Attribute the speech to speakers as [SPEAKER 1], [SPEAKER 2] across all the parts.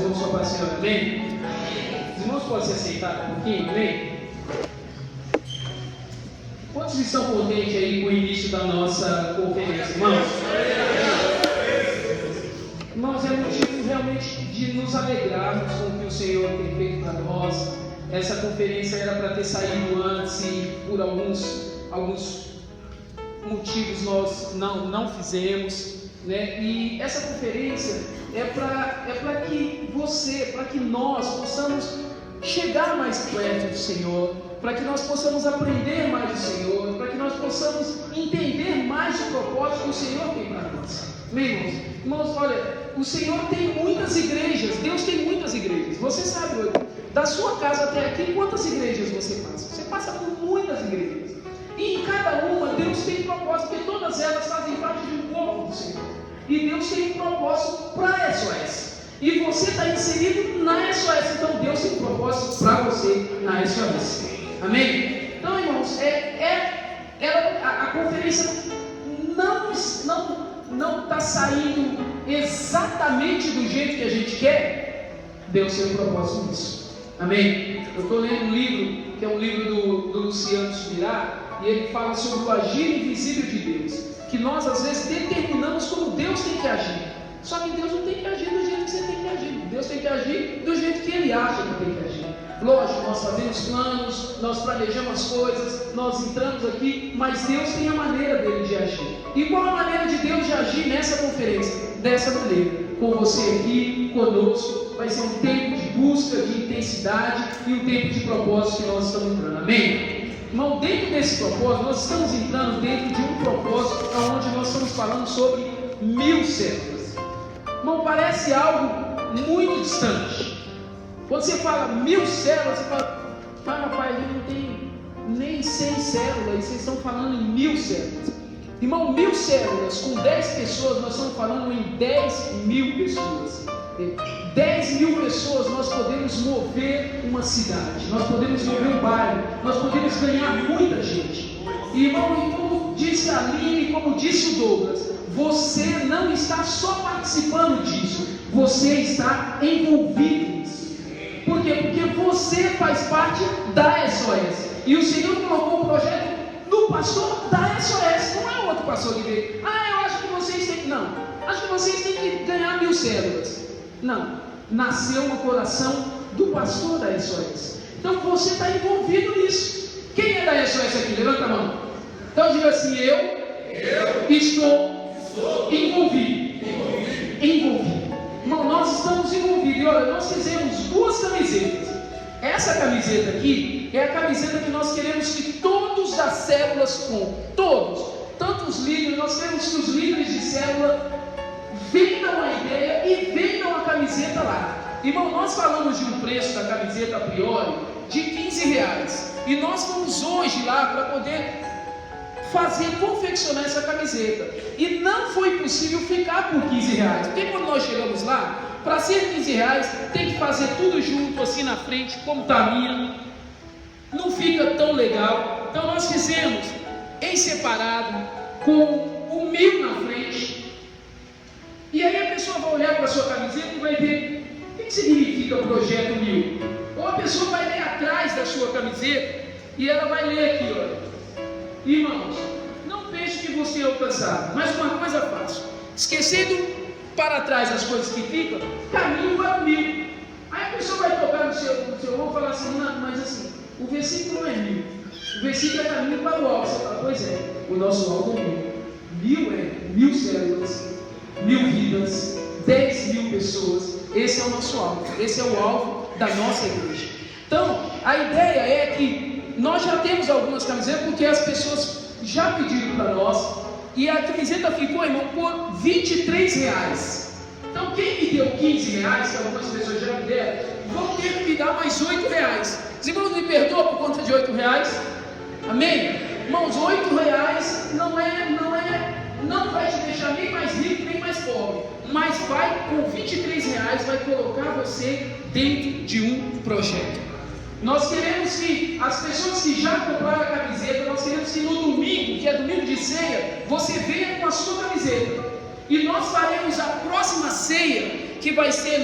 [SPEAKER 1] irmãos com a paz do Senhor, amém? Os irmãos podem se aceitar um pouquinho, amém? Quantos estão contentes aí com o início da nossa conferência, irmãos? Irmãos, é motivo realmente de nos alegrarmos com o que o Senhor tem feito para nós. Essa conferência era para ter saído antes e por alguns motivos nós não fizemos, né? E essa conferência é para que nós possamos chegar mais perto do Senhor, para que nós possamos aprender mais do Senhor, para que nós possamos entender mais o propósito que o Senhor tem para nós. Amém, irmãos? Irmãos, olha, o Senhor tem muitas igrejas, Deus tem muitas igrejas. Você sabe hoje, da sua casa até aqui, quantas igrejas você passa? Você passa por muitas igrejas. E em cada uma, Deus tem propósito, porque todas elas fazem parte de um corpo do Senhor. E Deus tem um propósito para a SOS. E você está inserido na SOS, então Deus tem um propósito para você na SOS. Amém? Então, irmãos, a conferência não está saindo exatamente do jeito que a gente quer. Deus tem um propósito nisso. Amém? Eu estou lendo um livro, que é um livro do Luciano Subirá, e ele fala sobre o agir invisível de Deus, que nós às vezes determinamos como Deus tem que agir. Só que Deus não tem que agir do jeito que você tem que agir. Deus tem que agir do jeito que Ele acha que tem que agir. Lógico, nós fazemos planos, nós planejamos as coisas, nós entramos aqui, mas Deus tem a maneira dele de agir. E qual a maneira de Deus de agir nessa conferência? Dessa maneira, com você aqui, conosco. Vai ser um tempo de busca, de intensidade e um tempo de propósito que nós estamos entrando. Amém? Irmão, dentro desse propósito, nós estamos entrando dentro de um propósito onde nós estamos falando sobre 1000 células. Irmão, parece algo muito distante. Quando você fala 1000 células, você fala, rapaz, eu não tenho nem 100 células, e vocês estão falando em 1000 células. Irmão, 1000 células com 10 pessoas, nós estamos falando em 10.000 pessoas. 10.000 pessoas nós podemos mover uma cidade, nós podemos mover um bairro, nós podemos ganhar muita gente. E, irmão, e como disse a Aline, como disse o Douglas, você não está só participando disso, você está envolvido nisso. Por quê? Porque você faz parte da SOS. E o Senhor colocou o projeto no pastor da SOS. Não é outro pastor que veio. Eu acho que vocês têm que... Não, acho que vocês têm que ganhar 1000 células. Não, nasceu no coração do pastor da SOS. Então você está envolvido nisso. Quem é da SOS aqui? Levanta a mão. Então diga assim, eu estou envolvido. Irmão, nós estamos envolvidos. E olha, nós fizemos 2 camisetas. Essa camiseta aqui é a camiseta que nós queremos que todos das células comprem. Todos. Tanto os líderes, nós queremos que os líderes de célula vendam a ideia e vendam a camiseta lá. Irmão, nós falamos de um preço da camiseta a priori de R$15. E nós fomos hoje lá para poder confeccionar essa camiseta. E não foi possível ficar por R$15. Porque quando nós chegamos lá, para ser R$15, tem que fazer tudo junto, assim na frente, como está a minha. Não fica tão legal. Então nós fizemos em separado, com o 1000 na frente. E aí a pessoa vai olhar para a sua camiseta e vai ver o que significa o projeto 1000. Ou a pessoa vai ler atrás da sua camiseta e ela vai ler aqui, olha. Irmãos, não pense que você é alcançado, mas uma coisa fácil: esquecendo para trás as coisas que ficam, caminho para o 1000. Aí a pessoa vai tocar no seu ombro e falar assim, não, mas assim, o versículo não é 1000, o versículo é caminho para o alvo. Você fala, pois é, o nosso alvo é 1000. 1000 é 1000 células, 1000 vidas, 10.000 pessoas. Esse é o nosso alvo, esse é o alvo da nossa igreja. Então, a ideia é que nós já temos algumas camisetas, porque as pessoas já pediram para nós, e a camiseta ficou, irmão, por R$23. Então, quem me deu R$15, que algumas pessoas já me deram, vão ter que me dar mais R$8. Os irmãos me perdoam por conta de R$8? Amém? Irmãos, R$8 não vai te deixar nem mais rico, nem mais pobre, mas com R$23 vai colocar você dentro de um projeto. Nós queremos que as pessoas que já compraram a camiseta, nós queremos que no domingo, que é domingo de ceia, você venha com a sua camiseta. E nós faremos a próxima ceia, que vai ser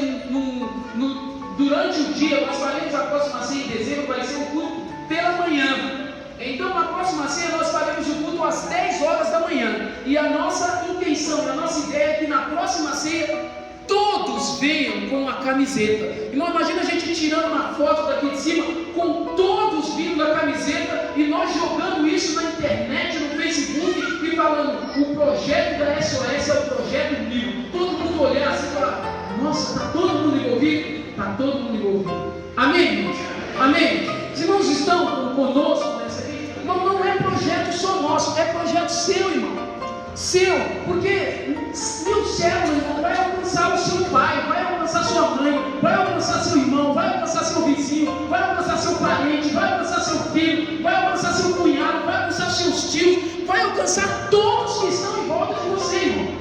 [SPEAKER 1] durante o dia. Nós faremos a próxima ceia em dezembro, vai ser o culto pela manhã. Então na próxima ceia nós faremos o culto às 10 horas da manhã. E a nossa intenção, a nossa ideia é que na próxima ceia todos venham com a camiseta. E não imagina a gente tirando uma foto daqui de cima com todos vindo da camiseta e nós jogando isso na internet, no Facebook e falando: o projeto da SOS é o projeto 1000. Todo mundo olhar assim e falar: nossa, está todo mundo envolvido? Está todo mundo envolvido. Amém, irmãos? Amém? Os irmãos estão conosco nessa aqui? Não é projeto só nosso, é projeto seu, irmão. Seu, porque o céu, irmão, vai alcançar o seu pai, vai alcançar sua mãe, vai alcançar seu irmão, vai alcançar seu vizinho, vai alcançar seu parente, vai alcançar seu filho, vai alcançar seu cunhado, vai alcançar seus tios, vai alcançar todos que estão em volta de você, irmão.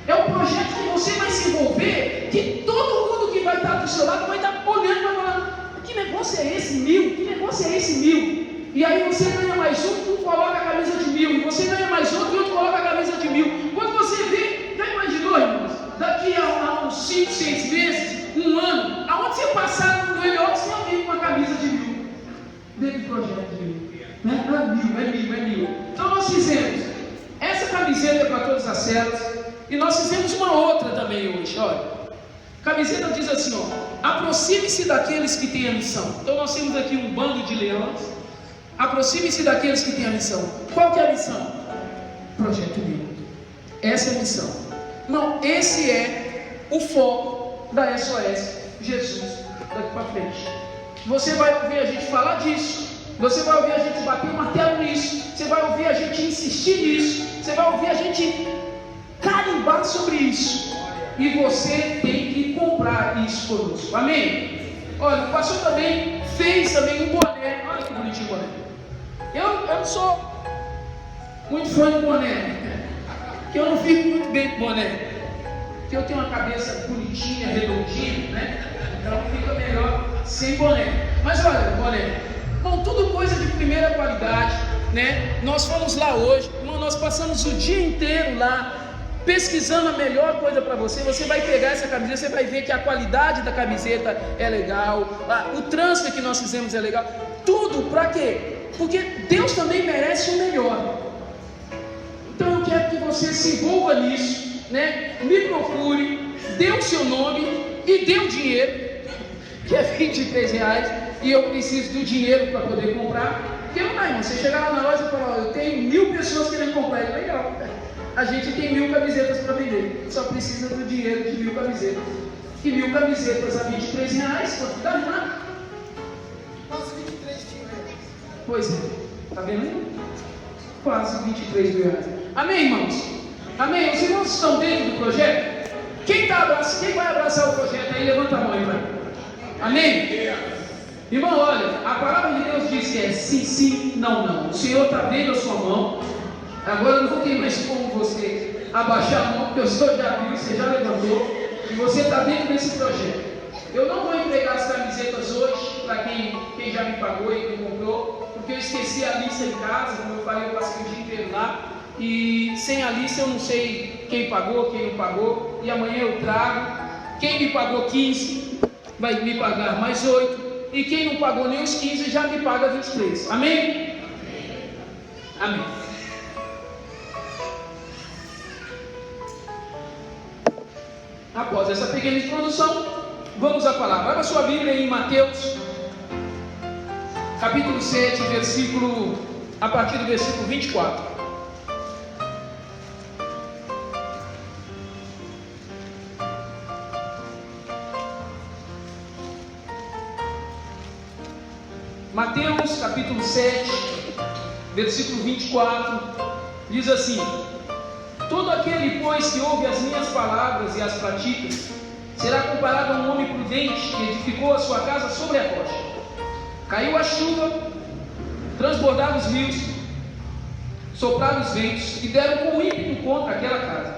[SPEAKER 1] É um projeto que você vai se envolver, que todo mundo que vai estar do seu lado vai estar olhando e vai falar: que negócio é esse 1000? Que negócio é esse 1000? E aí você ganha mais um coloca a camisa de 1000, e você ganha mais outro e outro coloca a camisa de 1000. Quando você vê, já imaginou, irmãos? Daqui a uns 5, 6 meses, um ano, aonde você passar no melhor, você alguém com uma camisa de 1000 dentro do projeto de 1000, né? É 1000. Então nós fizemos essa camiseta para todas as células, e nós fizemos uma outra também hoje. Olha, a camiseta diz assim, ó: aproxime-se daqueles que têm a missão. Então nós temos aqui um bando de leões. Aproxime-se daqueles que têm a missão. Qual que é a missão? Projeto 1000. Essa é a missão. Não, esse é o foco da SOS Jesus daqui para frente. Você vai ouvir a gente falar disso, você vai ouvir a gente bater o martelo nisso, você vai ouvir a gente insistir nisso, você vai ouvir a gente carimbar sobre isso, e você tem que comprar isso conosco. Amém? Olha, o pastor também fez também um boné. Olha que bonitinho o boné. Eu não sou muito fã de boné, que eu não fico muito bem com boné, que eu tenho uma cabeça bonitinha, redondinha, né? Então fica melhor sem boné. Mas olha, boné, bom, tudo coisa de primeira qualidade, né? Nós fomos lá hoje, nós passamos o dia inteiro lá pesquisando a melhor coisa para você. Você vai pegar essa camiseta, você vai ver que a qualidade da camiseta é legal, o transfer que nós fizemos é legal. Tudo para quê? Porque Deus também merece o melhor. Então eu quero que você se envolva nisso, né? Me procure, dê o seu nome e dê o dinheiro, que é R$23, e eu preciso do dinheiro para poder comprar. Porque não dá, irmão, você chegar lá na loja e falar: eu tenho 1000 pessoas querendo comprar. É legal, a gente tem 1000 camisetas para vender, só precisa do dinheiro de 1000 camisetas. E 1000 camisetas a R$23, quanto dá? Nada.
[SPEAKER 2] Quase 23 mil reais.
[SPEAKER 1] Pois é, está vendo aí? Quase 23 mil reais. Amém, irmãos? Amém? Os irmãos estão dentro do projeto? Quem vai abraçar o projeto aí? Levanta a mão aí para mim. Amém? Irmão, olha, a palavra de Deus diz que é sim, sim, não, não. O Senhor está vendo a sua mão. Agora não tem mais como você abaixar a mão, porque o Senhor já viu, você já levantou, e você está dentro desse projeto. Eu não vou entregar as camisetas hoje para quem já me pagou e quem comprou, porque eu esqueci a lista em casa. Como eu falei, eu passei o dia inteiro lá, e sem a lista eu não sei quem pagou, quem não pagou, e amanhã eu trago. Quem me pagou 15 vai me pagar mais 8, e quem não pagou nem os 15 já me paga 23. Amém? Amém. Após essa pequena introdução, vamos à palavra. Abra sua Bíblia em Mateus, capítulo 7, a partir do versículo 24. Mateus, capítulo 7, versículo 24, diz assim: todo aquele, pois, que ouve as minhas palavras e as pratica, será comparado a um homem prudente que edificou a sua casa sobre a rocha. Caiu a chuva, transbordaram os rios, sopraram os ventos e deram com ímpeto contra aquela casa,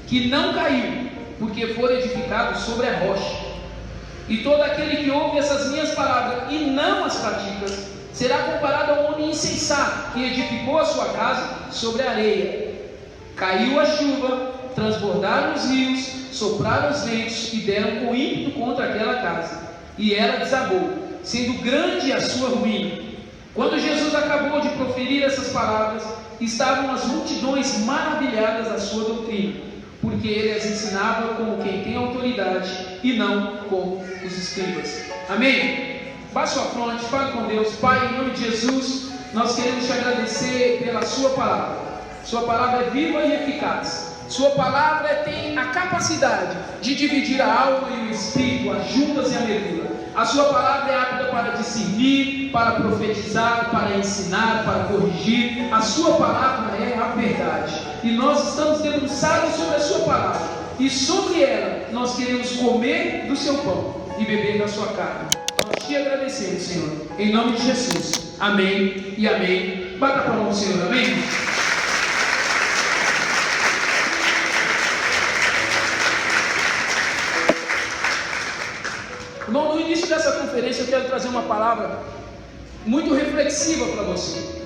[SPEAKER 1] que não caiu, porque foi edificado sobre a rocha. E todo aquele que ouve essas minhas palavras e não as pratica, será comparado a um homem insensato que edificou a sua casa sobre a areia. Caiu a chuva, transbordaram os rios, sopraram os ventos e deram com ímpeto contra aquela casa, e ela desabou, sendo grande a sua ruína. Quando Jesus acabou de proferir essas palavras, estavam as multidões maravilhadas da sua doutrina, porque ele as ensinava como quem tem autoridade e não como os escribas. Amém? Baixe sua fronte, fale com Deus. Pai, em nome de Jesus, nós queremos te agradecer pela sua palavra. Sua palavra é viva e eficaz. Sua palavra tem a capacidade de dividir a alma e o espírito, as juntas e a medula. A sua palavra é apta para discernir, para profetizar, para ensinar, para corrigir. A sua palavra é a verdade. E nós estamos debruçados sobre a sua palavra. E sobre ela nós queremos comer do seu pão e beber da sua carne. Nós te agradecemos, Senhor. Em nome de Jesus. Amém e amém. Bata a palma do Senhor. Amém. Irmão, no início dessa conferência eu quero trazer uma palavra muito reflexiva para você.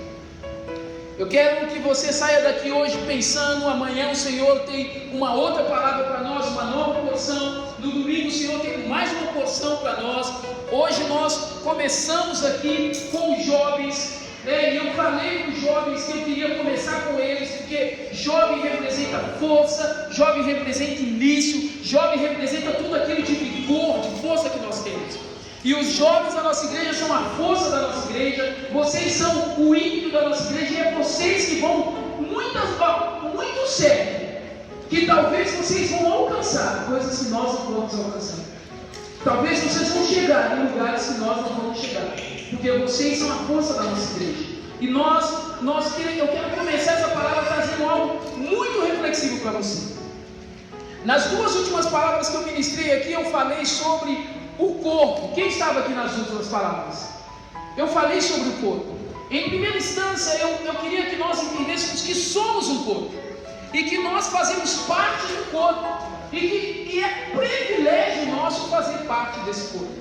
[SPEAKER 1] Eu quero que você saia daqui hoje pensando, amanhã o Senhor tem uma outra palavra para nós, uma nova porção. No domingo o Senhor tem mais uma porção para nós. Hoje nós começamos aqui com os jovens, e eu falei com os jovens que eu queria começar com eles, porque jovem representa força, jovem representa início, jovem representa tudo aquilo de vigor, de força que nós temos. E os jovens da nossa igreja são a força da nossa igreja, vocês são o ímpeto da nossa igreja, e é vocês que vão muito sério, que talvez vocês vão alcançar coisas que nós não vamos alcançar. Talvez vocês vão chegar em lugares que nós não vamos chegar, porque vocês são a força da nossa igreja. E eu quero começar essa palavra trazendo algo muito reflexivo para você. Nas duas últimas palavras que eu ministrei aqui, eu falei sobre o corpo. Quem estava aqui nas últimas palavras? Eu falei sobre o corpo. Em primeira instância, eu queria que nós entendêssemos que somos um corpo, e que nós fazemos parte do corpo, e que é privilégio nosso fazer parte desse corpo.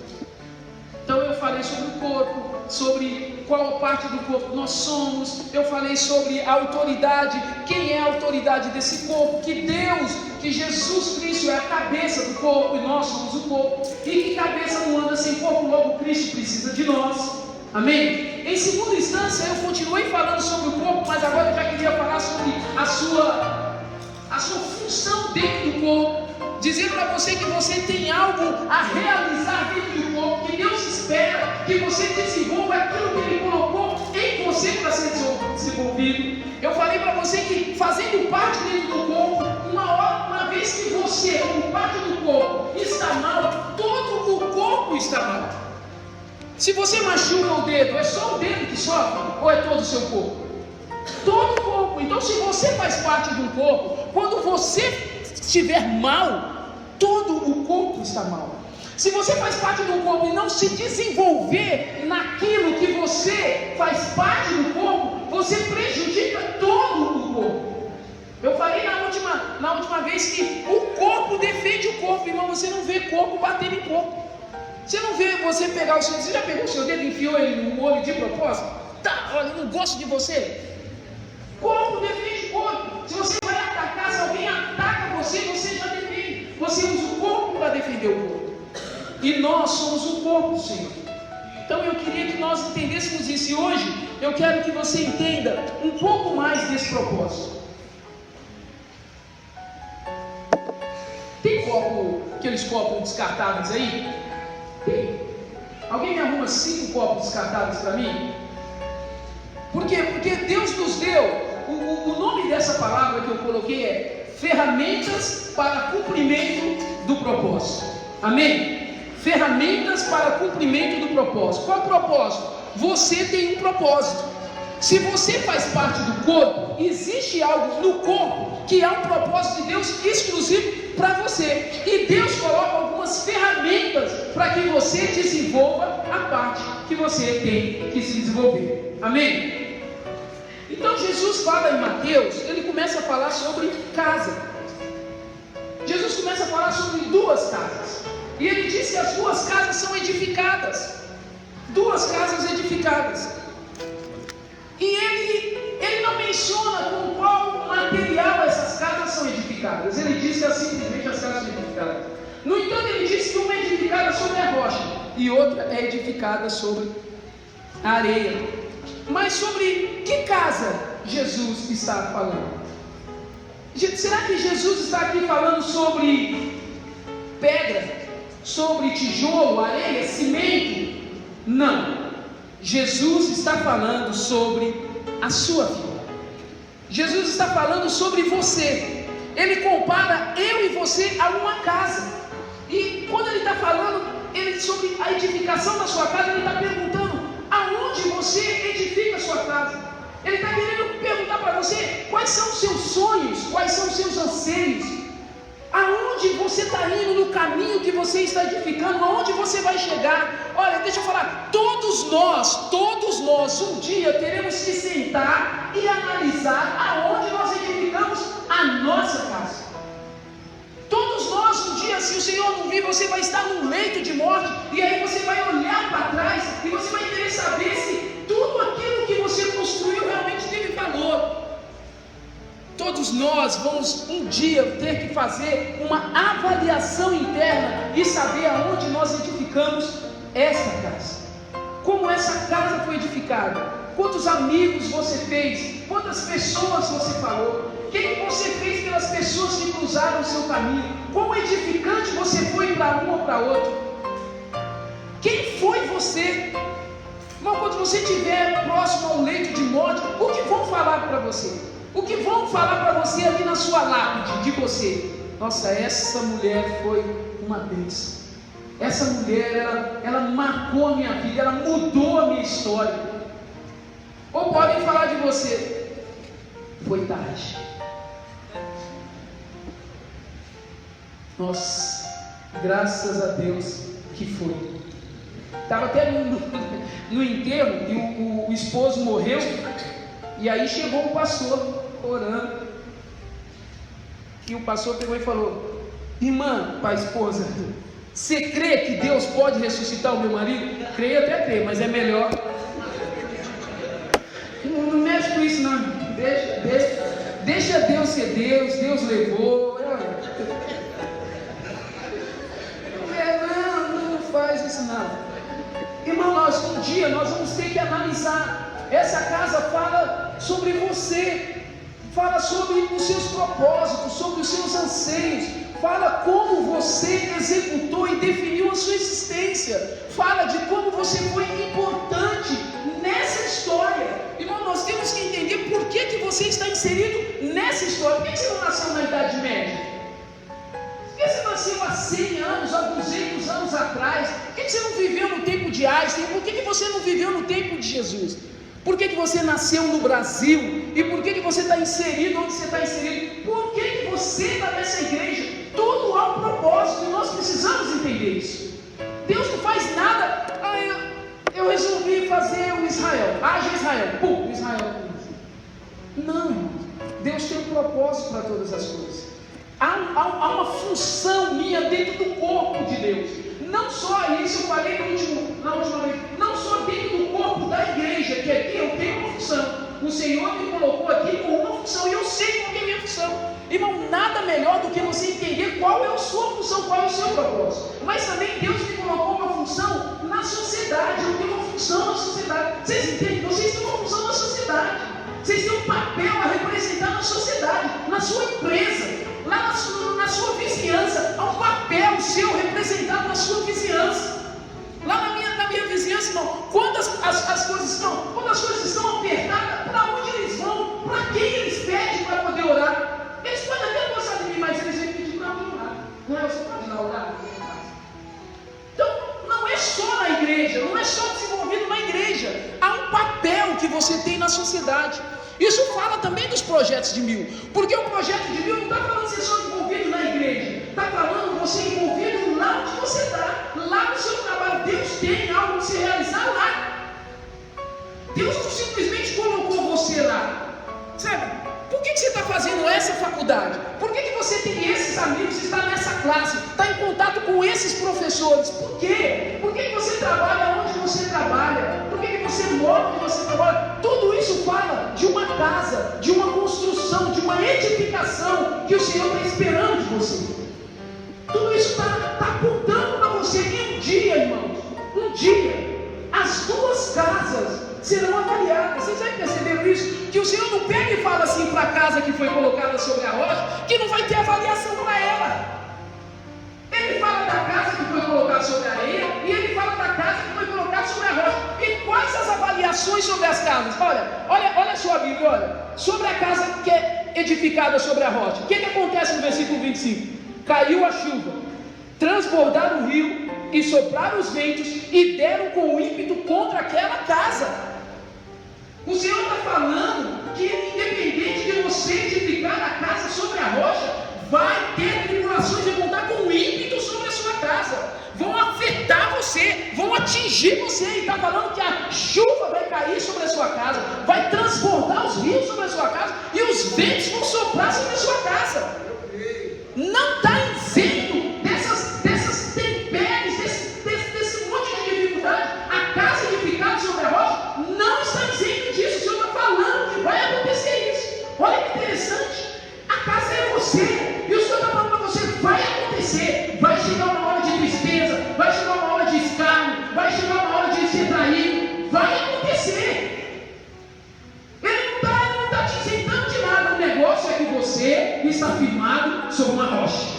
[SPEAKER 1] Então eu falei sobre o corpo, sobre qual parte do corpo nós somos. Eu falei sobre a autoridade, quem é a autoridade desse corpo, que Deus, que Jesus Cristo é a cabeça do corpo e nós somos o corpo, e que cabeça não anda sem corpo, logo Cristo precisa de nós. Amém? Em segunda instância, eu continuei falando sobre o corpo, mas agora eu já queria falar sobre a sua função dentro do corpo. Dizer para você que você tem algo a realizar dentro do corpo, que Deus espera que você desenvolva aquilo que Ele colocou em você para ser desenvolvido. Eu falei para você que fazendo parte dentro do corpo, uma vez que você, como parte do corpo, está mal, todo o corpo está mal. Se você machuca o dedo, é só o dedo que sofre ou é todo o seu corpo? Todo o corpo. Então, se você faz parte de um corpo, quando você estiver mal, todo o corpo está mal. Se você faz parte de um corpo e não se desenvolver naquilo que você faz parte do corpo, você prejudica todo o corpo. Eu falei na última vez que o corpo defende o corpo, irmão. Você não vê corpo batendo em corpo. Você não vê você pegar o seu dedo. Você já pegou o seu dedo e enfiou ele no olho de propósito? Tá, olha, eu não gosto de você. Corpo defende o corpo. Se você vai atacar, se alguém ataca você, você já defende. Você usa o corpo para defender o corpo. E nós somos o corpo, Senhor. Então eu queria que nós entendêssemos isso. E hoje eu quero que você entenda um pouco mais desse propósito. Tem aqueles copos descartáveis aí? Tem. Alguém me arruma 5 copos descartáveis para mim? Por quê? Porque Deus nos deu. O nome dessa palavra que eu coloquei é ferramentas para cumprimento do propósito. Amém? Ferramentas para cumprimento do propósito. Qual é o propósito? Você tem um propósito. Se você faz parte do corpo, existe algo no corpo que é um propósito de Deus exclusivo para você. E Deus coloca algumas ferramentas para que você desenvolva a parte que você tem que se desenvolver. Amém? Então Jesus fala em Mateus, ele começa a falar sobre casa. Jesus começa a falar sobre 2 casas. E ele diz que as 2 casas são edificadas. 2 casas edificadas. E ele não menciona com qual material essas casas são edificadas. edificada. No entanto, ele disse que uma é edificada sobre a rocha e outra é edificada sobre a areia. Mas sobre que casa Jesus está falando? Será que Jesus está aqui falando sobre pedra, sobre tijolo, areia, cimento? Não. Jesus está falando sobre a sua vida. Jesus está falando sobre você. Ele compara eu e você a uma casa. E quando ele está falando sobre a edificação da sua casa, ele está perguntando aonde você edifica a sua casa. Ele está querendo perguntar para você quais são os seus sonhos, quais são os seus anseios, aonde você está indo no caminho que você está edificando, aonde você vai chegar. Olha, deixa eu falar, todos nós um dia teremos que sentar e analisar aonde nós edificamos a nossa casa. Todos nós um dia, se o Senhor não vir, você vai estar num leito de morte, e aí você vai olhar para trás e você vai querer saber se tudo aquilo que você construiu realmente teve valor. Todos nós vamos um dia ter que fazer uma avaliação interna e saber aonde nós edificamos essa casa. Como essa casa foi edificada? Quantos amigos você fez? Quantas pessoas você falou? O que você fez pelas pessoas que cruzaram o seu caminho? Quão edificante você foi para um ou para outro? Quem foi você? Mas quando você estiver próximo ao leito de morte, o que vão falar para você? O que vão falar para você ali na sua lápide de você? Nossa, essa mulher foi uma bênção. Essa mulher, ela marcou a minha vida, ela mudou a minha história. Ou podem falar de você, foi tarde. Nossa, graças a Deus que foi. Estava até no enterro e o esposo morreu. E aí chegou o pastor orando. E o pastor pegou e falou: irmã, para a esposa, você crê que Deus pode ressuscitar o meu marido? Creio, até creio, mas é melhor. Não mexe com isso não. Deixa Deus ser Deus. Deus levou. Não faz isso não. Irmão, um dia nós vamos ter que analisar. Essa casa fala sobre você, fala sobre os seus propósitos, sobre os seus anseios, fala como você executou e definiu a sua existência, fala de como você foi importante nessa história. Irmão, nós temos que entender por que você está inserido nessa história. Por que você não nasceu na Idade Média? Por que você nasceu há 100 anos, há 200 anos atrás? Por que você não viveu no tempo de Einstein? Por que você não viveu no tempo de Jesus? Por que você nasceu no Brasil? E por que você está inserido onde você está inserido? Por que você está nessa igreja? Tudo há um propósito e nós precisamos entender isso. Deus não faz nada. Eu resolvi fazer o Israel. Haja Israel. Pum, Israel. Não, Deus tem um propósito para todas as coisas. Há uma função minha dentro do corpo de Deus. Não só isso, eu falei na última vez, não só dentro do corpo da igreja, que aqui eu tenho uma função. O Senhor me colocou aqui com uma função e eu sei qual é a minha função. Irmão, nada melhor do que você entender qual é a sua função, qual é o seu propósito. Mas também Deus me colocou uma função na sociedade. Eu tenho uma função na sociedade. Vocês entendem? Vocês têm uma função na sociedade. Vocês têm um papel a representar na sociedade, na sua empresa, lá na sua vizinhança. Há um papel seu representado na sua vizinhança. Lá na minha vizinhança, irmão, quando as coisas estão apertadas, para onde eles vão? Para quem eles pedem para poder orar? Eles podem até gostar de mim, mas eles vêm pedir para mim orar. Não, você pode lá orar? Então, não é só na igreja, não é só desenvolvido na igreja. Há um papel que você tem na sociedade. Isso fala também dos projetos de 1000. Porque o projeto de 1000 não está falando ser só envolvido na igreja. Está falando você envolvido lá onde você está. Lá no seu trabalho. Deus tem algo que se realizar lá. Deus não simplesmente colocou você lá. Sabe? Por que você está fazendo essa faculdade? Por que você tem esses amigos, está nessa classe, está em contato com esses professores? Por quê? Por que você trabalha onde você trabalha? Por que você mora onde você trabalha? Tudo isso fala de uma casa, de uma construção, de uma edificação que o Senhor está esperando de você. Tudo isso está apontando para você que um dia, irmãos, um dia, as duas casas serão avaliadas. Vocês já perceberam isso? Que o Senhor não pega e fala assim para a casa que foi colocada sobre a rocha, que não vai ter avaliação para ela. Ele fala da casa que foi colocada sobre a areia, e ele fala da casa que foi colocada sobre a rocha. E quais as avaliações sobre as casas? Olha a sua Bíblia, olha. Sobre a casa que é edificada sobre a rocha. O que acontece no versículo 25? Caiu a chuva, transbordaram o rio, e sopraram os ventos, e deram com ímpeto contra aquela casa. O Senhor está falando que independente de você edificar a casa sobre a rocha, vai ter tribulações que vão dar com ímpeto sobre a sua casa, vão afetar você, vão atingir você. E está falando que a chuva vai cair sobre a sua casa, vai transbordar os rios sobre a sua casa, e os ventos vão soprar sobre a sua casa. Não está isento dessas tempéries, desse monte de dificuldade. A casa edificada sobre a rocha não está isento disso. O Senhor está falando que vai acontecer isso. Olha que interessante. A casa é você, e o Senhor está falando para você: vai acontecer. Vai chegar uma hora de tristeza, vai chegar uma hora de escárnio, vai chegar uma hora de ser traído. Vai acontecer. Ele não está te isentando de nada. O negócio é que você está firmado sobre uma rocha.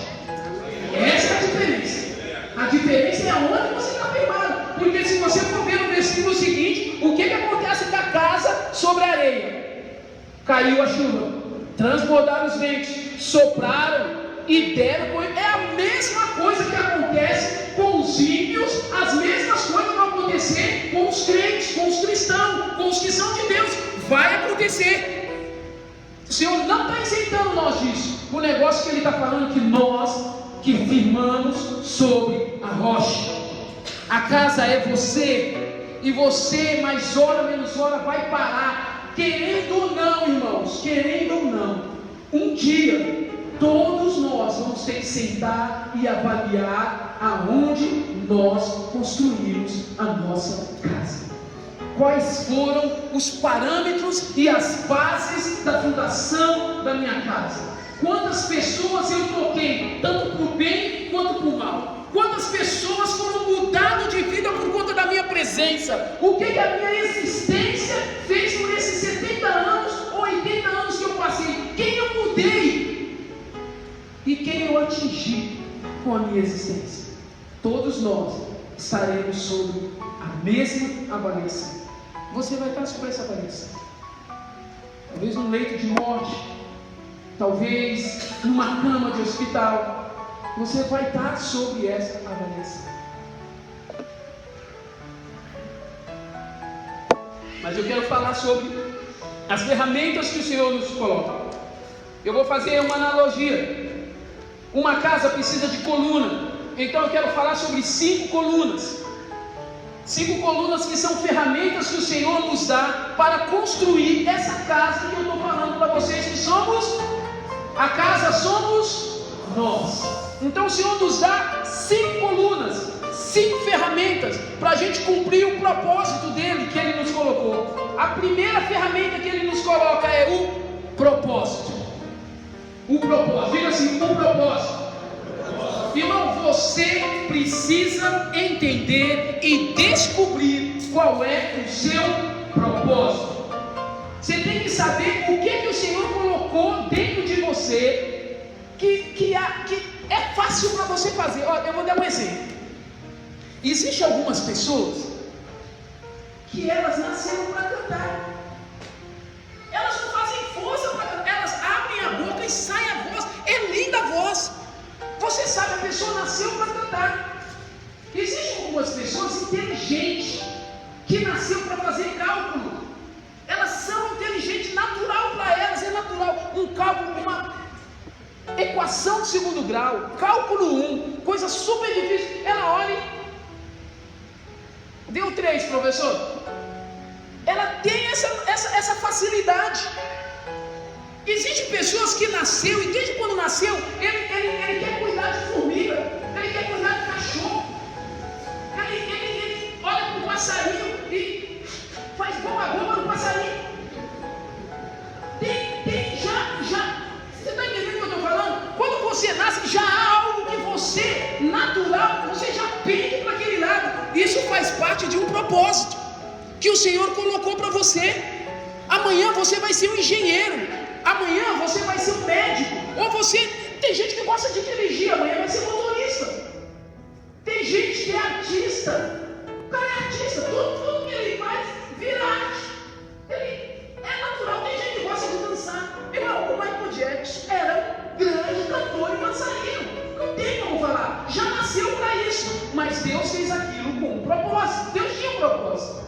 [SPEAKER 1] Essa é a diferença. A diferença é aonde você está firmado. Porque se você for ver no versículo seguinte, o que acontece com a casa sobre a areia? Caiu a chuva, transbordaram os ventos, sopraram e deram. É a mesma coisa que acontece com os ímpios, as mesmas coisas vão acontecer com os crentes, com os cristãos, com os que são de Deus. Vai acontecer. O Senhor não está isentando nós disso. O negócio que Ele está falando é que nós que firmamos sobre a rocha. A casa é você, e você, mais hora menos hora, vai parar, querendo ou não, irmãos, querendo ou não. Um dia, todos nós vamos ter que sentar e avaliar aonde nós construímos a nossa casa. Quais foram os parâmetros e as bases da fundação da minha casa? Quantas pessoas eu toquei, tanto por bem quanto por mal? Quantas pessoas foram mudadas de vida por conta da minha presença? O que a minha existência fez por esses 70 anos ou 80 anos que eu passei? Quem eu mudei? E quem eu atingi com a minha existência? Todos nós estaremos sob a mesma avaliação. Você vai estar sob essa avaliação. Talvez num leito de morte, talvez numa cama de hospital. Você vai estar sobre essa avaliação. Mas eu quero falar sobre as ferramentas que o Senhor nos coloca. Eu vou fazer uma analogia. Uma casa precisa de coluna. Então eu quero falar sobre 5 colunas. 5 colunas que são ferramentas que o Senhor nos dá para construir essa casa que eu estou falando para vocês, que somos. A casa somos nós. Então o Senhor nos dá 5 colunas, 5 ferramentas para a gente cumprir o propósito dele, que ele nos colocou. A primeira ferramenta que ele nos coloca é o propósito. O propósito, diga assim: o propósito. Irmão, você precisa entender e descobrir qual é o seu propósito. Você tem que saber o que o Senhor colocou dentro de você que é fácil para você fazer. Olha, eu vou dar um exemplo. Existem algumas pessoas que elas nasceram para cantar. Elas não fazem força para cantar. Elas abrem a boca e sai a voz. É linda a voz. Você sabe, a pessoa nasceu para cantar. Existem algumas pessoas inteligentes que nasceram para fazer cálculo. Elas são inteligentes, natural para elas, é natural. Um cálculo, uma equação de segundo grau, cálculo 1, coisa super difícil. Ela olha e deu 3, professor. Ela tem essa facilidade. Existem pessoas que nasceu e desde quando nasceu, ele quer cuidar de formiga, ele quer cuidar de cachorro, ele olha para o passarinho e faz bomba no passarinho. Já, você está entendendo o que eu estou falando? Quando você nasce, já há algo que você isso faz parte de um propósito que o Senhor colocou para você. Amanhã você vai ser um engenheiro, amanhã você vai ser um médico, ou você, tem gente que gosta de dirigir, amanhã vai ser motorista. Tem gente que é artista, o cara é artista, tudo que ele faz vira arte. É natural. Tem gente que gosta de dançar. Irmão, o Michael Jackson era um grande cantor e dançarino, não tem como falar, já nasceu para isso, mas Deus fez aquilo com um propósito. Deus tinha um propósito.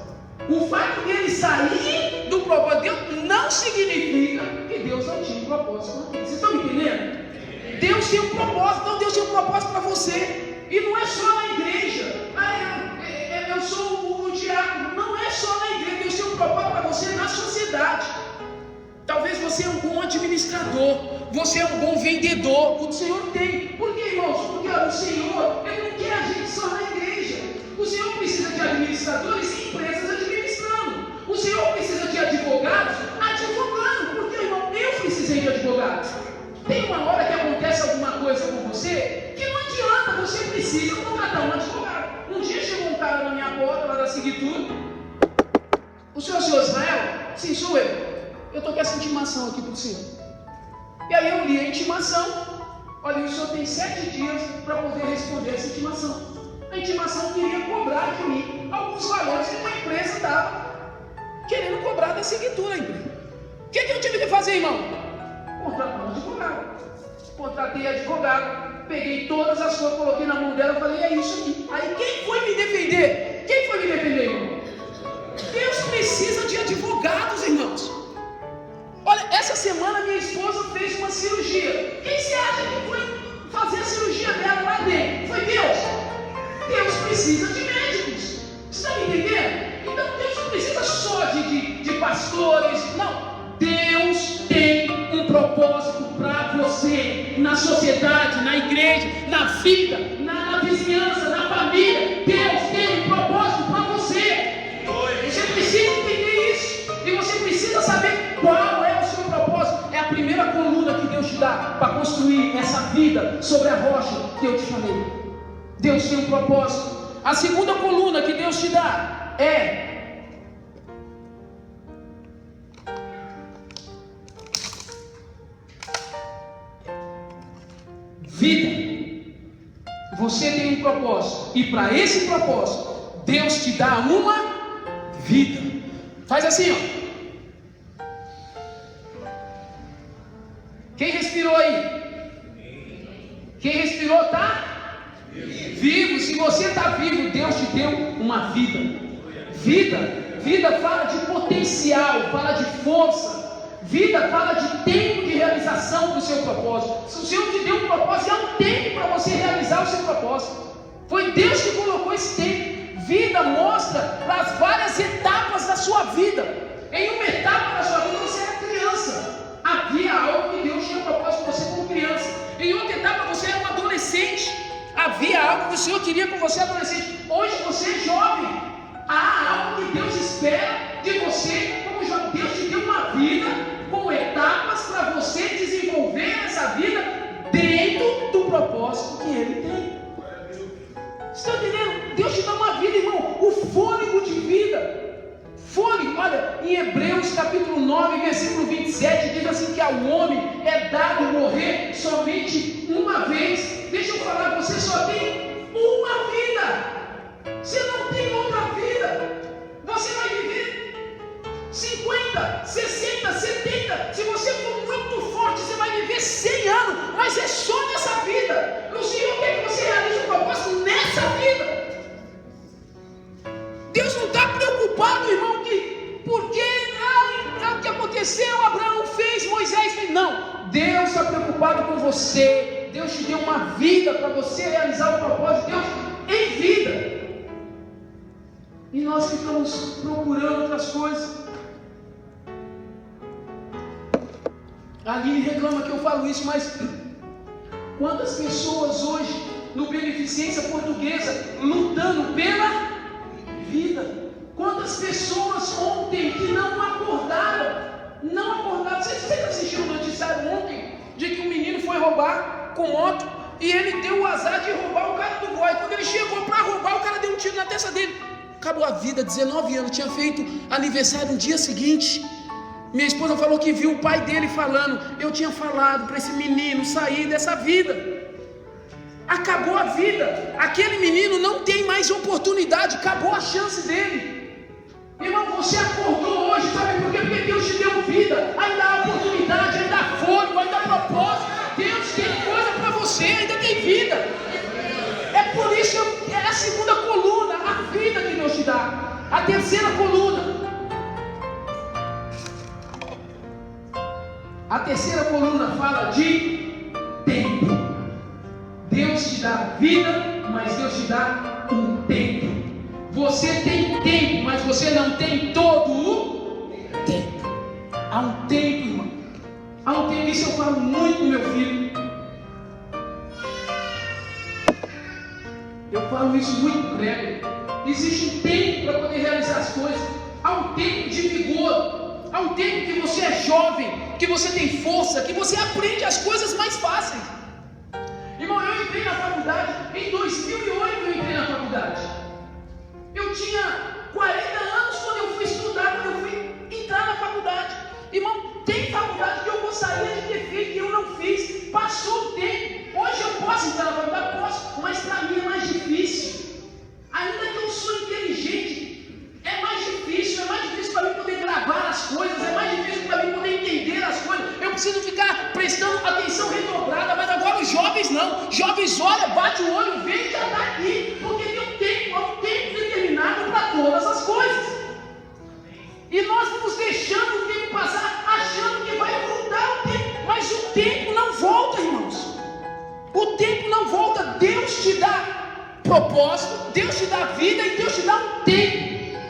[SPEAKER 1] O fato de ele sair do propósito de Deus não significa que Deus não tinha um propósito com ele. Vocês estão me entendendo? Deus tem um propósito. Então Deus tem um propósito para você. E não é só na igreja. Eu sou o diácono. Não é só na igreja. Deus tem um propósito para você na sociedade. Talvez você é um bom administrador, você é um bom vendedor. O Senhor tem. Por que, irmãos? Porque o Senhor, Ele não quer a gente só na igreja. O Senhor precisa de administradores e empresas administrando. O Senhor precisa de advogados advogando. Porque, irmão, eu precisei de advogados. Tem uma hora que acontece alguma coisa com você que não adianta, você precisa contratar um advogado. Um dia chegou um cara na minha porta, lá da Seguitude. O senhor Israel? Sim, sou eu. Eu estou com essa intimação aqui para o senhor. E aí eu li a intimação. Olha, o senhor tem 7 dias para poder responder essa intimação. A intimação queria cobrar de mim alguns valores que uma empresa estava querendo cobrar da Seguitura. O que eu tive que fazer, irmão? Contratar um advogado. Contratei advogado, peguei todas as coisas, coloquei na mão dela e falei, é isso aqui. Aí quem foi me defender? Quem foi me defender, irmão? Deus precisa de advogados, irmãos. Olha, essa semana minha esposa fez uma cirurgia. Quem você acha que foi fazer a cirurgia dela lá dentro? Foi Deus. Deus precisa de médicos. Você está me entendendo? Então Deus não precisa só de pastores. Não. Deus tem um propósito para você, na sociedade, na igreja, na vida, na vizinhança, na família. Deus tem um propósito para você. Você precisa entender isso. E você precisa saber qual é o seu propósito. É a primeira coluna que Deus te dá para construir essa vida sobre a rocha que eu te falei. Deus tem um propósito. A segunda coluna que Deus te dá é vida. Você tem um propósito, e para esse propósito Deus te dá uma vida. Faz assim, ó. Quem respirou aí? Quem respirou tá vivo. Se você está vivo, Deus te deu uma vida. Vida fala de potencial, fala de força. Vida fala de tempo de realização do seu propósito. Se o Senhor te deu um propósito, é um tempo para você realizar o seu propósito. Foi Deus que colocou esse tempo. Vida mostra as várias etapas da sua vida. Em uma etapa da sua vida você era criança. Havia algo que Deus tinha propósito para você como criança. Em outra etapa você era um adolescente. Havia algo que o Senhor queria com você adolescente. Hoje você é jovem. Há algo que Deus espera de você como jovem. Deus te deu uma vida com etapas para você desenvolver essa vida dentro do propósito que Ele tem. Você está entendendo? Deus te dá uma vida, irmão, o fôlego de vida. Fôlego, olha, em Hebreus capítulo 9, versículo 27, diz assim que ao homem é dado morrer somente uma vez. Deixa eu falar, você só tem uma vida. Você não tem outra vida. Você vai viver 50, 60, 70. Se você for muito forte, você vai viver 100 anos. Mas é só nessa vida. O Senhor quer que você realize o propósito nessa vida. Deus não está preocupado, irmão, porque o que aconteceu, Abraão fez, Moisés fez. Não, Deus está preocupado com você. Deus te deu uma vida para você realizar o propósito de Deus em vida. E nós ficamos procurando outras coisas. A Aline reclama que eu falo isso, mas quantas pessoas hoje no Beneficência Portuguesa lutando pela vida? Quantas pessoas ontem que não acordaram? Vocês assistiram o noticiário ontem de que um menino foi roubar com moto e ele deu o azar de roubar o cara do goi. Quando ele chegou para roubar, o cara deu um tiro na testa dele. Acabou a vida, 19 anos, tinha feito aniversário no dia seguinte. Minha esposa falou que viu o pai dele falando: eu tinha falado para esse menino sair dessa vida. Acabou a vida, aquele menino não tem mais oportunidade, acabou a chance dele. Irmão, você acordou hoje, sabe por quê? Porque Deus te deu vida, ainda há oportunidade, ainda há fôlego, ainda há propósito. Deus tem coisa para você, ainda tem vida. É por isso que é a segunda coluna, a vida que Deus te dá. A terceira coluna. A terceira coluna fala de tempo. Deus te dá vida, mas Deus te dá um tempo. Você tem tempo, mas você não tem todo o tempo. Há um tempo, irmão. Há um tempo, isso eu falo muito com meu filho. Eu falo isso muito breve. Existe um tempo para poder realizar as coisas. Há um tempo de vigor. Há um tempo que você é jovem, que você tem força, que você aprende as coisas mais fáceis. Irmão, eu entrei na faculdade, em 2008 eu entrei na faculdade. Eu tinha 40 anos quando eu fui estudar, quando eu fui entrar na faculdade. Irmão, tem faculdade que eu gostaria de ter feito e eu não fiz. Passou o tempo. Hoje eu posso entrar na faculdade? Posso, mas para mim é mais difícil. Ainda que eu sou inteligente, é mais difícil para mim poder gravar as coisas, é mais difícil para mim poder entender as coisas. Eu preciso ficar prestando atenção redobrada, mas agora os jovens não. Jovens olham, bate o olho, vê e já está aqui, porque tem um tempo determinado para todas as coisas. E nós vamos deixando o tempo passar, achando que vai voltar o tempo, mas o tempo não volta, irmãos. O tempo não volta. Deus te dá propósito, Deus te dá vida e Deus te dá um tempo.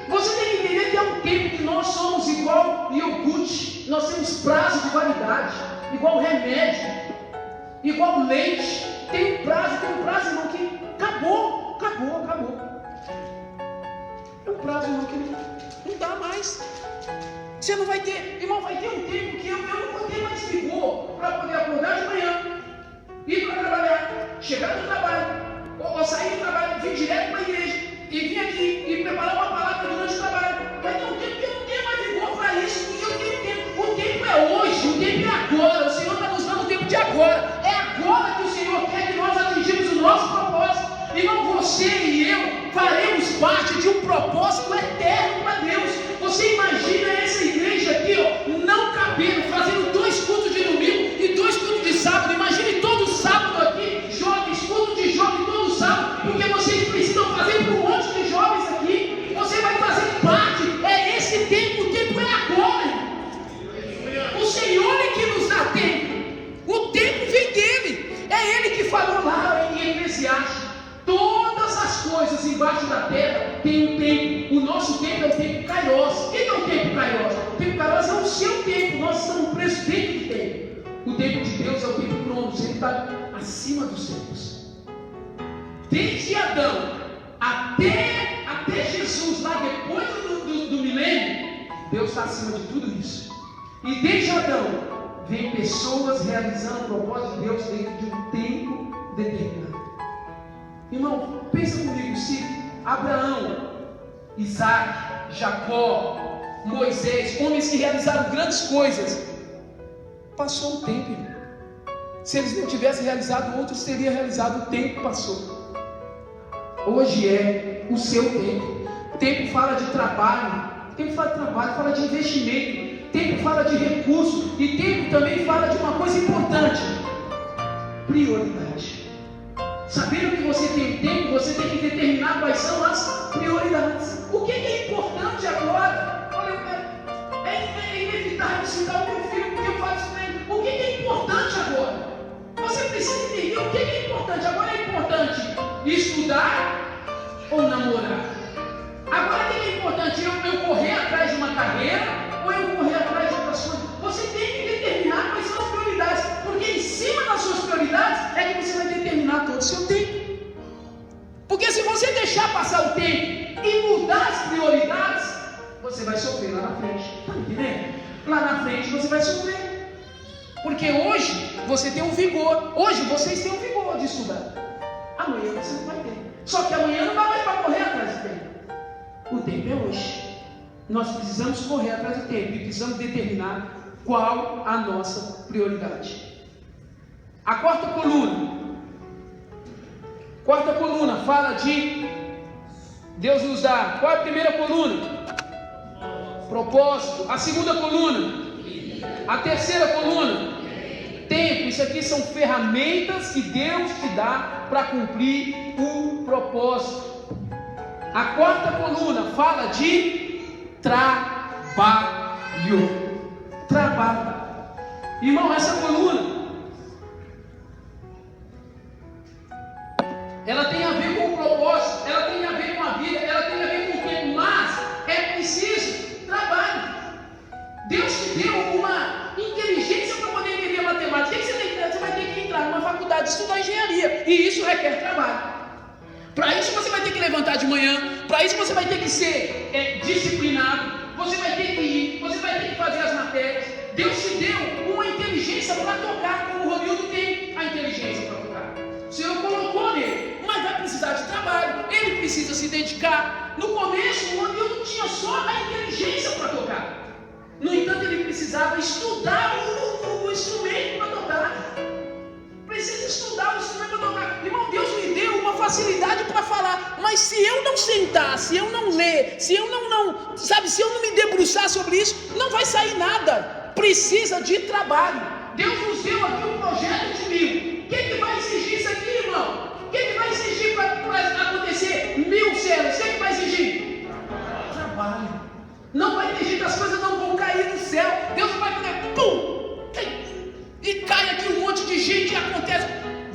[SPEAKER 1] Você tem que entender que é um tempo que nós somos igual iogurte. Nós temos prazo de validade, igual remédio, igual leite. Tem um prazo, irmão, que acabou. É um prazo, irmão, que não dá mais. Você não vai ter, irmão, vai ter um tempo que eu não vou ter mais vigor para poder acordar de manhã, ir para trabalhar, chegar no trabalho, ou sair do trabalho, vir direto para a igreja, e vir aqui e preparar uma palavra durante o trabalho. Vai ter um tempo que eu não tenho mais vigor para isso, e eu tenho tempo. O tempo é hoje, o tempo é agora. O Senhor está nos dando o tempo de agora. É agora que o Senhor quer que nós atingimos o nosso propósito. Irmão, você e eu faremos parte de um propósito eterno para Deus. Você imagina essa igreja aqui, ó, não cabendo, fazendo 2 cultos de domingo e 2 cultos de sábado. Imagine todo sábado aqui, jovens, culto de jovem todo sábado, porque vocês precisam fazer para um monte de jovens aqui. Você vai fazer parte, é esse tempo, o tempo é agora. O Senhor é que nos dá tempo, o tempo vem dele. É Ele que falou lá em Eclesiastes: todas as coisas embaixo da terra têm um tempo. O nosso tempo é o tempo kairos. O que é o tempo kairos? O tempo kairos é o seu tempo. Nós estamos presos dentro do tempo. O tempo de Deus é o tempo cronos. Ele está acima dos tempos. Desde Adão até Jesus, lá depois do milênio, Deus está acima de tudo isso. E desde Adão vem pessoas realizando o propósito de Deus dentro de um tempo determinado. Irmão, pensa comigo, se Abraão, Isaac, Jacó, Moisés, homens que realizaram grandes coisas, passou um tempo, irmão. Se eles não tivessem realizado, outros teriam realizado. O tempo passou. Hoje é o seu tempo. Tempo fala de trabalho, tempo fala de trabalho, fala de investimento, tempo fala de recurso, e tempo também fala de uma coisa importante: prioridade. Sabendo que você tem tempo, você tem que determinar quais são as prioridades. O que é importante agora? Olha, é inevitável citar o meu filho, porque eu faço isso para ele. O que é importante agora? Você precisa entender o que é importante. Agora é importante estudar ou namorar? Agora o que é importante? Eu correr atrás de uma carreira ou eu correr atrás de outras coisas? Você tem que determinar quais são as prioridades, porque em cima das suas prioridades é que você vai determinar todo o seu tempo. Porque se você deixar passar o tempo e mudar as prioridades, você vai sofrer lá na frente. Está entendendo? Lá na frente você vai sofrer. Porque hoje você tem um vigor, hoje vocês têm um vigor de estudar. Amanhã você não vai ter. Só que amanhã não vai mais para correr atrás do tempo. O tempo é hoje. Nós precisamos correr atrás do tempo e precisamos determinar qual a nossa prioridade. A quarta coluna fala de Deus nos dá. Qual é a primeira coluna? Propósito. A segunda coluna? A terceira coluna? Tempo. Isso aqui são ferramentas que Deus te dá para cumprir o propósito. A quarta coluna fala de trabalho. Trabalho. Irmão, essa coluna ela tem a ver com o propósito, ela tem a ver com a vida, ela tem a ver com o tempo, mas é preciso trabalho. Deus te deu uma inteligência para poder entender matemática. O que você tem que fazer? Você vai ter que entrar numa faculdade, estudar engenharia, e isso requer trabalho. Para isso você vai ter que levantar de manhã, para isso você vai ter que ser disciplinado, você vai ter que ir, você vai ter que fazer as matérias. Deus te deu uma inteligência para tocar, como o Romildo tem a inteligência para tocar. O Senhor colocou nele, mas vai precisar de trabalho, ele precisa se dedicar. No começo, o Romildo tinha só a inteligência para tocar. No entanto, ele precisava estudar o instrumento para tocar. Precisa estudar o instrumento para tocar. Irmão, Deus me deu uma facilidade para falar, mas se eu não sentar, se eu não ler, se eu não se eu não me debruçar sobre isso, não vai sair nada. Precisa de trabalho. Deus nos deu aqui um projeto de 1000. O que vai exigir isso aqui, irmão? O que vai exigir para acontecer 1000 células? O que vai exigir? Trabalho. Não vai ter jeito, as coisas não vão cair do céu. Deus vai fazer pum! E cai aqui um monte de gente e acontece.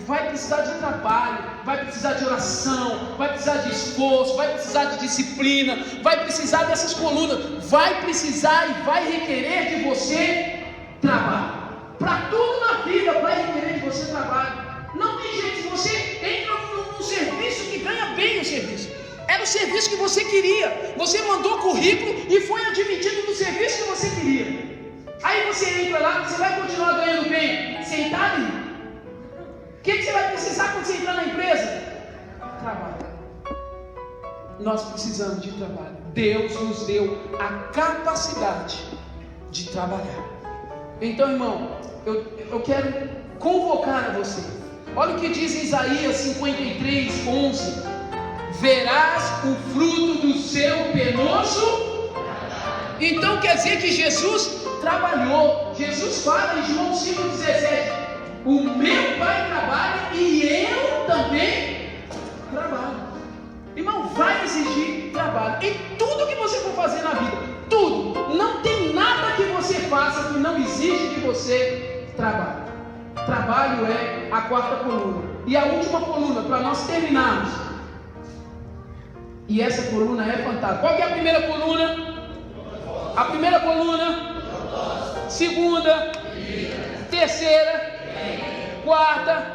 [SPEAKER 1] Vai precisar de trabalho, vai precisar de oração, vai precisar de esforço, vai precisar de disciplina, vai precisar dessas colunas, vai precisar e vai requerer de você trabalho. Para tudo na vida vai requerer de você trabalho. Não tem jeito, se você entra num serviço que ganha bem o serviço. Era o serviço que você queria. Você mandou currículo e foi admitido no serviço que você queria. Aí você entra lá, você vai continuar ganhando bem sentado ali. O que você vai precisar quando você entrar na empresa? Trabalho. Nós precisamos de trabalho. Deus nos deu a capacidade de trabalhar. Então, irmão, eu quero convocar a você. Olha o que diz Isaías 53, 11. Verás o fruto do seu penoso. Então quer dizer que Jesus trabalhou. Jesus fala em João 5,17: o meu Pai trabalha e eu também trabalho. Irmão, vai exigir trabalho em tudo que você for fazer na vida. Tudo. Não tem nada que você faça que não exige de você trabalho. Trabalho é a quarta coluna. E a última coluna, para nós terminarmos. E essa coluna é fantástica. Qual que é a primeira coluna? A primeira coluna. Segunda. Terceira. Quarta.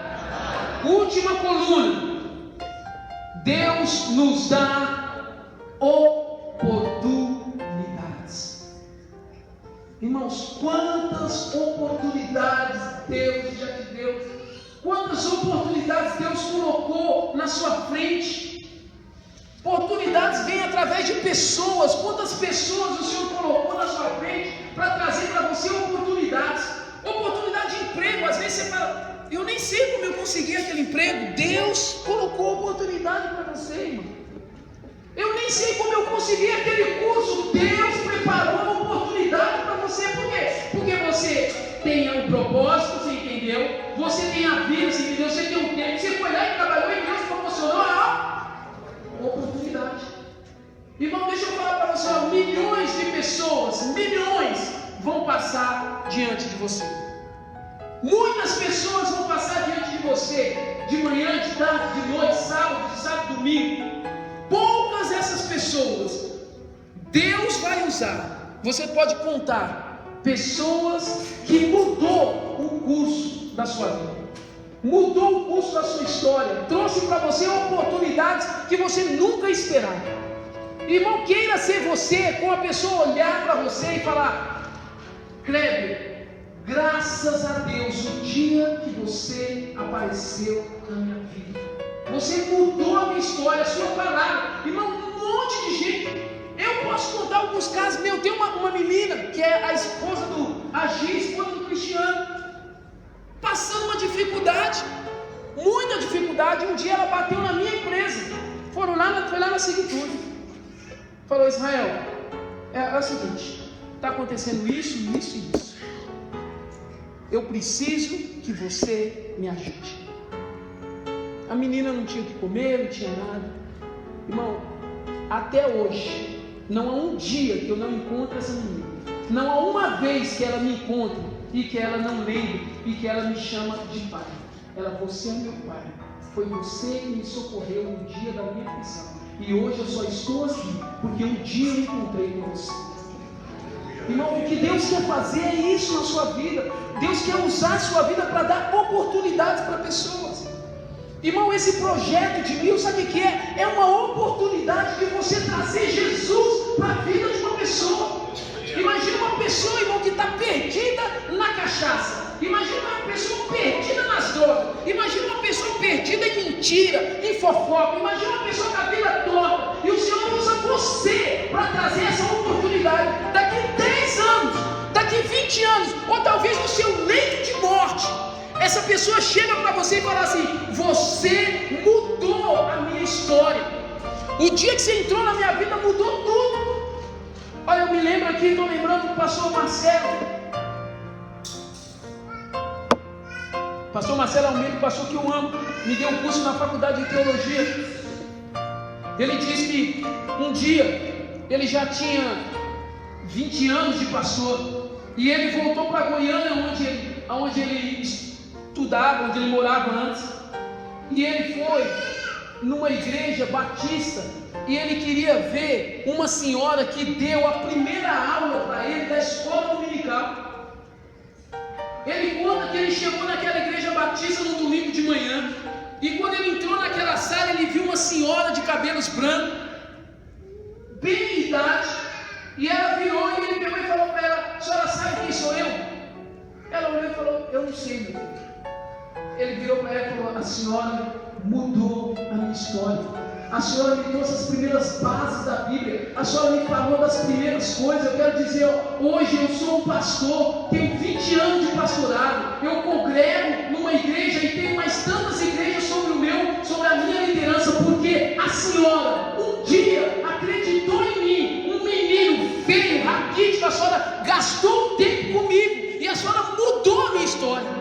[SPEAKER 1] Última coluna. Deus nos dá oportunidades. Irmãos, quantas oportunidades Deus já te deu. Quantas oportunidades Deus colocou na sua frente. Oportunidades vêm através de pessoas. Quantas pessoas o Senhor colocou na sua frente para trazer para você oportunidades? Oportunidade de emprego. Às vezes você fala, eu nem sei como eu consegui aquele emprego. Deus colocou oportunidade para você, irmão. Eu nem sei como eu consegui aquele curso. Deus preparou uma oportunidade para você. Por quê? Porque você tem um propósito, você entendeu? Você tem a vida, você entendeu? Você tem um tempo. Você foi lá e trabalhou e Deus proporcionou a oportunidade. Irmão, deixa eu falar para você, ó, milhões de pessoas, milhões vão passar diante de você. Muitas pessoas vão passar diante de você, de manhã, de tarde, de noite, sábado, domingo. Poucas essas pessoas Deus vai usar. Você pode contar pessoas que mudou o curso da sua vida. Mudou o curso da sua história, trouxe para você oportunidades que você nunca esperava. Irmão, queira ser você, com a pessoa olhar para você e falar: Kleber, graças a Deus, o dia que você apareceu na minha vida, você mudou a minha história, a sua palavra. Irmão, um monte de gente. Eu posso contar alguns casos. Tem uma menina que é a esposa do Agi, esposa do Cristiano, passando uma dificuldade, muita dificuldade. Um dia ela bateu na minha empresa. Foi lá na Seguitud. Falou: Israel, é o seguinte, está acontecendo isso, isso e isso. Eu preciso que você me ajude. A menina não tinha o que comer, não tinha nada. Irmão, até hoje, não há um dia que eu não encontro essa menina. Não há uma vez que ela me encontre e que ela não lembre e que ela me chama de pai. Você é meu pai. Foi você que me socorreu no dia da minha aflição. E hoje eu só estou aqui porque um dia eu encontrei com você. Irmão, o que Deus quer fazer é isso na sua vida. Deus quer usar a sua vida para dar oportunidades para pessoas. Irmão, esse projeto de 1000, sabe o que é? É uma oportunidade de você trazer Jesus para a vida de uma pessoa. Imagina uma pessoa, irmão, que está perdida na cachaça. Imagina uma pessoa perdida nas drogas. Imagina uma pessoa perdida em mentira, em fofoca. Imagina uma pessoa com a vida torta. E o Senhor usa você para trazer essa oportunidade. Daqui 10 anos, daqui 20 anos, ou talvez no seu leito de morte, essa pessoa chega para você e fala assim: você mudou a minha história. O dia que você entrou na minha vida mudou tudo. Olha, eu me lembro aqui, estou lembrando do pastor Marcelo. Pastor Marcelo é um membro, pastor que eu amo. Me deu um curso na faculdade de teologia. Ele disse que um dia ele já tinha 20 anos de pastor. E ele voltou para Goiânia, onde ele estudava, onde ele morava antes. E ele foi numa igreja batista. E ele queria ver uma senhora que deu a primeira aula para ele da escola dominical. Ele conta que ele chegou naquela igreja batista no domingo de manhã. E quando ele entrou naquela sala, ele viu uma senhora de cabelos brancos, bem em idade. E ela virou e ele pegou e falou para ela: a senhora sabe quem sou eu? Ela olhou e falou: eu não sei, meu filho. Ele virou para ela e falou: a senhora mudou a minha história. A senhora me trouxe as primeiras bases da Bíblia. A senhora me falou das primeiras coisas. Eu quero dizer, hoje eu sou um pastor, tenho 20 anos de pastorado. Eu congrego numa igreja e tenho mais tantas igrejas sobre a minha liderança, porque a senhora um dia acreditou em mim. Um menino feio, raquítico, a senhora gastou um tempo comigo e a senhora mudou a minha história.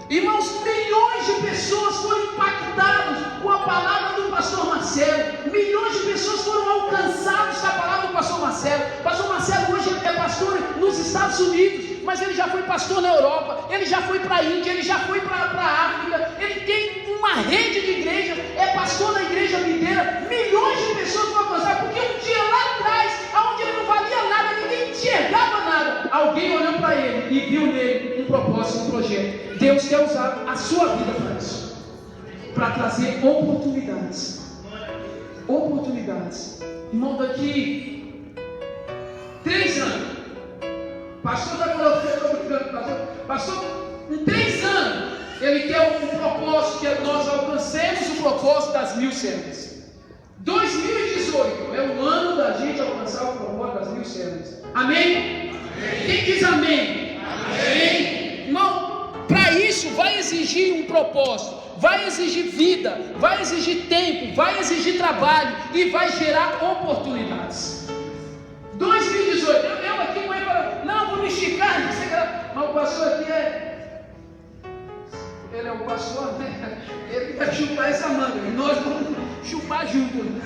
[SPEAKER 1] Irmãos, milhões de pessoas foram impactadas com a palavra do pastor Marcelo. Milhões de pessoas foram alcançadas com a palavra do pastor Marcelo. O pastor Marcelo hoje é pastor nos Estados Unidos, mas ele já foi pastor na Europa, ele já foi para a Índia, ele já foi para a África. Ele tem uma rede de igrejas, é pastor na igreja videira. Milhões de pessoas foram alcançadas, porque um dia lá atrás, onde ele não valia nada, ninguém enxergava nada, alguém olhou para ele e viu nele um propósito, um projeto. Deus quer usar a sua vida para isso, para trazer oportunidades. Oportunidades. Irmão, daqui 3 anos, pastor está falando, pastor, em 3 anos, ele quer um propósito, que nós alcancemos o propósito das 1000 células. 2018 é o ano da gente alcançar o propósito das 1000 células. Amém? Amém? Quem diz amém? Amém? Irmão, para isso vai exigir um propósito, vai exigir vida, vai exigir tempo, vai exigir trabalho e vai gerar oportunidades. 2018, eu aqui mãe fala, não, vou me esticar, mas o pastor aqui ele é o pastor, né? Ele vai chupar essa manga e nós vamos chupar junto.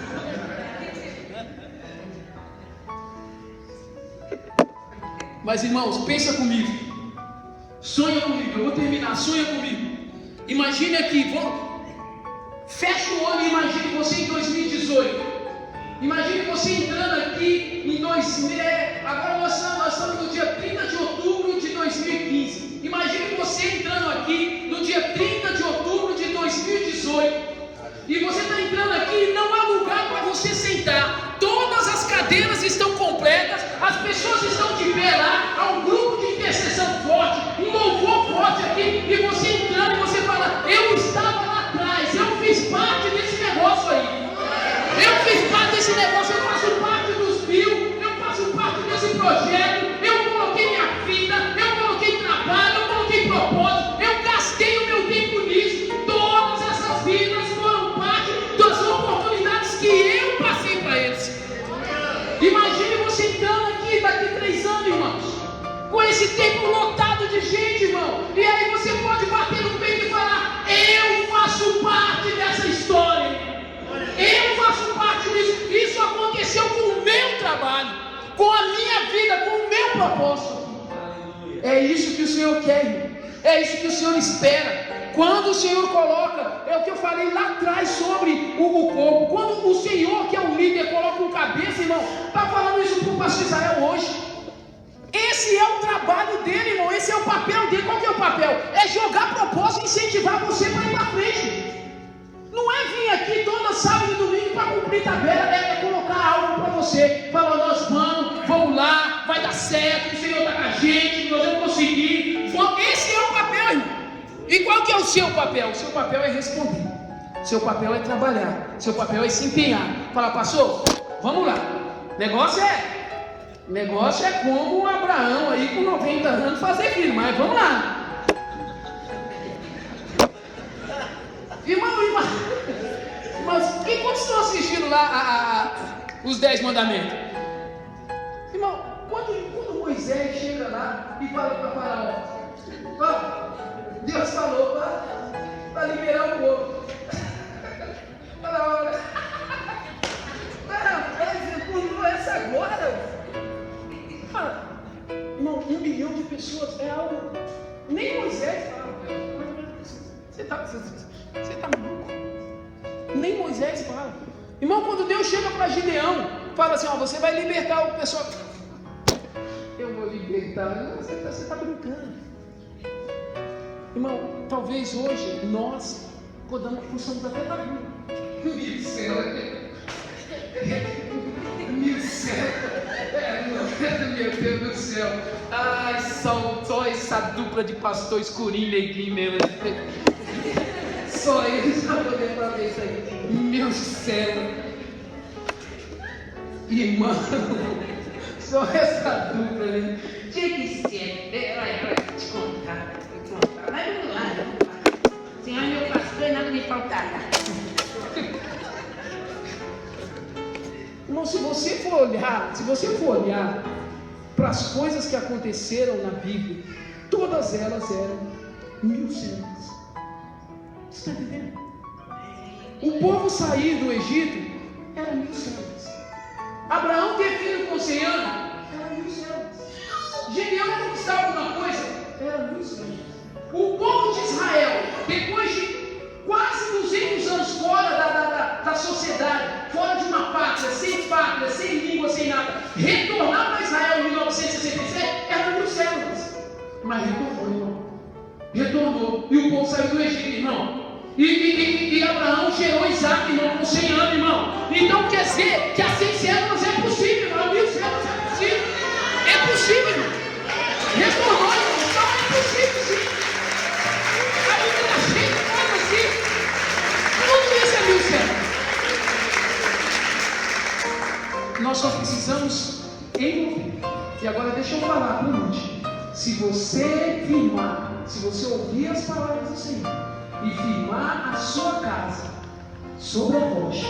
[SPEAKER 1] Mas irmãos, pensa comigo, sonha comigo, eu vou terminar, sonha comigo. Imagine aqui, fecha o olho e imagine você em 2018. Imagine você entrando aqui em agora nós estamos no dia 30 de outubro de 2015. Imagine você entrando aqui no dia 30 de outubro de 2018. E você está entrando aqui e não há lugar para você sentar. Todas as cadeiras estão completas, as pessoas estão de pé lá, há um grupo de intercessão forte, envolvido esse templo lotado de gente, irmão. E aí você pode bater no peito e falar: eu faço parte dessa história. Eu faço parte disso. Isso aconteceu com o meu trabalho, com a minha vida, com o meu propósito. É isso que o Senhor quer, irmão. É isso que o Senhor espera. Quando o Senhor coloca, é o que eu falei lá atrás sobre o corpo. Quando o Senhor, que é o líder, coloca um cabeça, irmão, está falando isso para o pastor Israel hoje. Esse é o trabalho dele, irmão. Esse é o papel dele. Qual que é o papel? É jogar propósito e incentivar você para ir para frente. Não é vir aqui toda sábado e domingo para cumprir tabela, é colocar algo para você. Falar: nós vamos lá, vai dar certo, o Senhor está com a gente, nós vamos conseguir. Esse é o papel, irmão. E qual que é o seu papel? O seu papel é responder. Seu papel é trabalhar. Seu papel é se empenhar. Falar: pastor, vamos lá. Negócio é como Abraão aí com 90 anos fazer filho, mas vamos lá. Irmão, mas enquanto estão assistindo lá os 10 mandamentos, irmão, quando Moisés chega lá e fala para Faraó: Deus falou para liberar o povo. Faraó: não é essa agora. Fala, irmão, 1 milhão de pessoas é algo. Nem Moisés fala. Você está maluco? Nem Moisés fala. Irmão, quando Deus chega para Gideão, fala assim: você vai libertar o pessoal. Eu vou libertar. Você está brincando. Irmão, talvez hoje nós possamos até estar rindo. Mil céu. Meu Deus do céu. Ai, só essa dupla de pastor escurinho, neguinho mesmo. Só eles vão poder fazer isso aí. Meu céu. Irmão, só essa dupla, né? Tinha que ser. Olha, te contar. Mas vamos lá. Senhor, meu pastor, nada me faltará. Irmão, se você for olhar para as coisas que aconteceram na Bíblia, todas elas eram 1100 anos. Você está entendendo? O povo sair do Egito era 1100 anos. Abraão ter filho com 100 anos era 1100 anos. Gideão conquistar alguma coisa era 1100 anos. O povo de Israel, depois de quase 200 anos fora da sociedade, fora de uma pátria, sem língua, sem nada, retornar para Israel em 1967 era 1100 anos. Mas retornou, irmão. Retornou. E o povo saiu do Egito, irmão. E Abraão gerou Isaac, irmão, com 100 anos, irmão. Então quer dizer que há 100 anos é possível, irmão. 1100 anos é possível. É possível, irmão. Retornou, irmão. Então é possível, sim. A Bíblia está cheia de coisas assim. Tudo isso é 1100. Nós só precisamos envolver. E agora deixa eu falar por último. Se você firmar, se você ouvir as palavras do Senhor e firmar a sua casa sobre a rocha,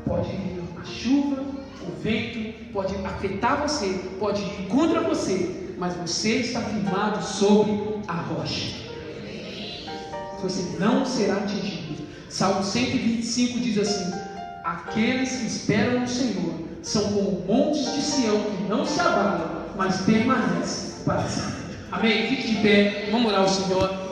[SPEAKER 1] pode vir a chuva, o vento, pode afetar você, pode ir contra você, mas você está firmado sobre a rocha. Você não será atingido. Salmo 125 diz assim: aqueles que esperam no Senhor são como montes de Sião que não se abalam, mas permanecem para sempre. Amém? Fique de pé, vamos orar ao Senhor.